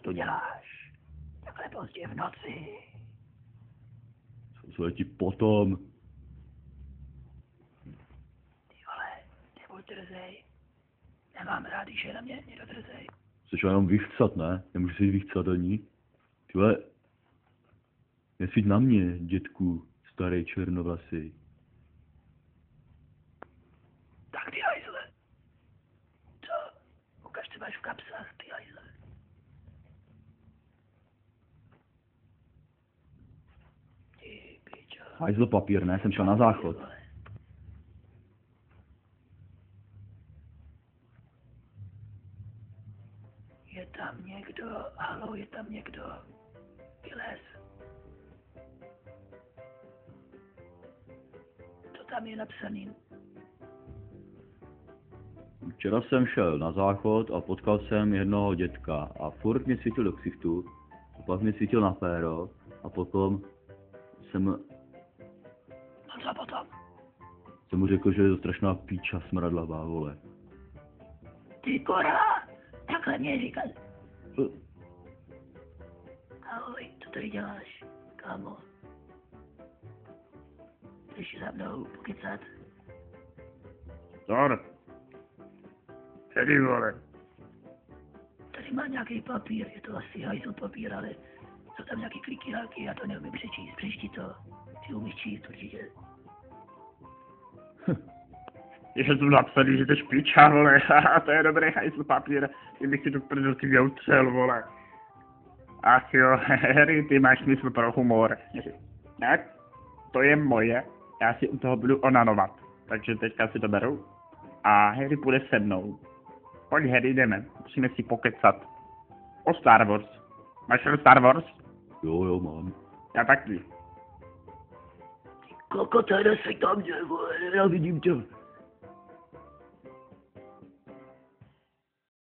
to děláš? Takhle pozdě v noci. Co je ti potom? Ty vole, nebuď drzej. Nemám rád, když je na mě někdo drzej. Chceš jenom vychcat, ne? Nemůžu si vychcat ani. Tyhle, nesvít na mě, dětku, starý černovlasý. Tak ty hajzle. Co? Ukaž, co máš v kapsách, ty hajzle. Ty pičo. Hajzl papír, ne? Jsem šel na záchod. Je tam někdo, halo, je tam někdo. Vylez. Co tam je napsaný? Včera jsem šel na záchod a potkal jsem jednoho dětka a furt mě svítil do ksichtu, a pak mě svítil na péro a potom jsem No co potom? mu řekl, že je to strašná píča smradlavá, vole. Ty kurva, takhle mě říkat. Ahoj, co tady děláš, kámo? Chceš za mnou pokecat? Zor. Tedy vole. Tady má nějaký papír, je to asi hajzl papír, ale jsou tam nějaký kliky, já to neumím přečíst, přečti to. Ty umíš číst určitě. Je tu napsaný, že to špiča, vole. Haha, to je dobrý hajzl papír. Kdybych si tu prdulky utřel, vole. Ach jo, Harry, ty máš smysl pro humor. Tak, to je moje. Já si u toho budu onanovat. Takže teďka si to beru. A Harry půjde se mnou. Pojď Harry, jdeme. Musíme si pokecat. O Star Wars. Máš do Star Wars? Jo, mám. Já taky. Koko, tady si tam, vole, já vidím tě.